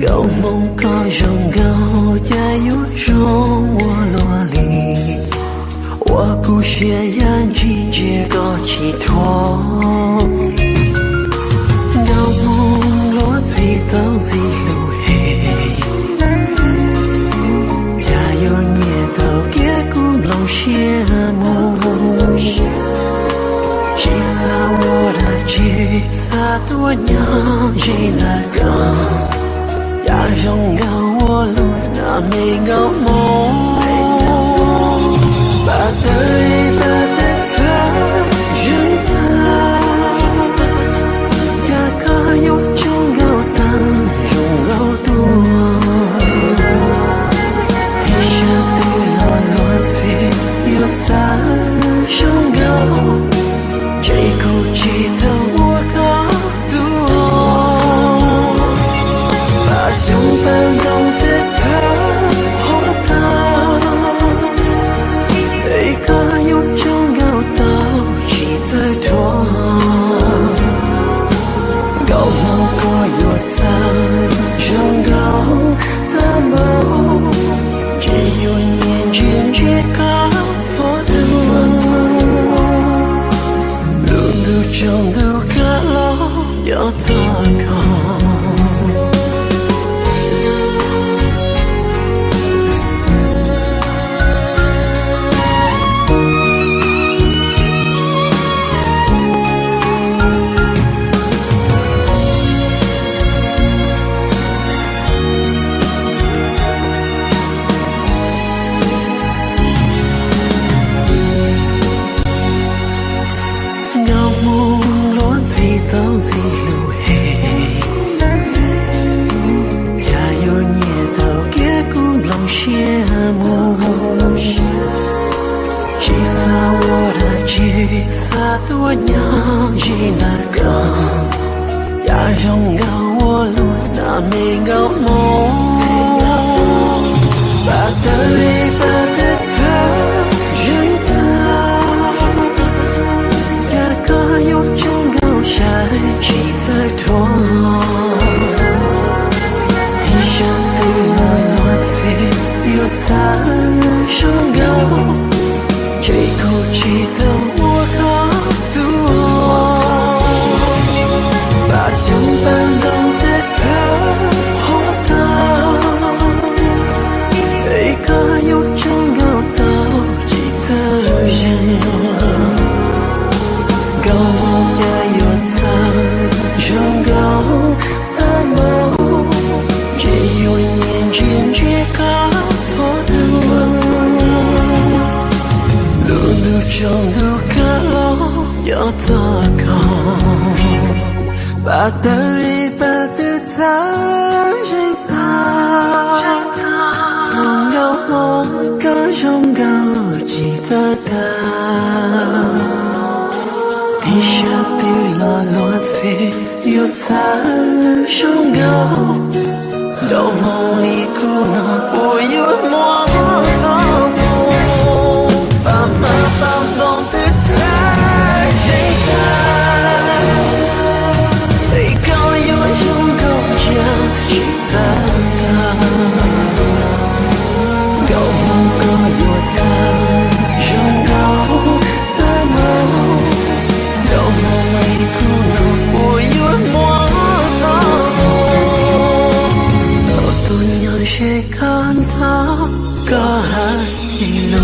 Gạo mong có dòng gạo ya yu rong wa lo li wa ku xia yan chi je có chỉ thua gạo mong lo gì tao gì lu he ya yu nhẹ tao kia cũng lòng xia mong chỉ sao我的吉他多鸟只那个呀，让我路那没个梦，把对的他人他，呀个有种有当种有多，一下对了落醉有咋种有，这口气的我高度。想搬动的他，好大，一个有种有道气的多，高梦过有咱人高的梦，只有年轻却搞错的路，路中路卡了要咋搞？当自路黑，加油捏到结果lòng羡慕，只撒我的吉他多鸟一那个，呀让我路那没个梦，把的泪把的他人他，呀个有种高山起在拖，一下对了落醉又咋生高，这口气的我高度，把想搬动的他好大，一个有种有道理的人，高梦也有人高的梦，只有眼睛却搞错的路，路中路卡了要咋搞？把的里把的他人他，梦有梦个勇高记得他。一下对了落醉又咋生高，到梦里哭闹我有梦操作，把妈放动的太人他，一个有种狗叫是咋个，高梦个有他人高的梦。到梦里哭闹，我有梦操，到多年谁看他个一路。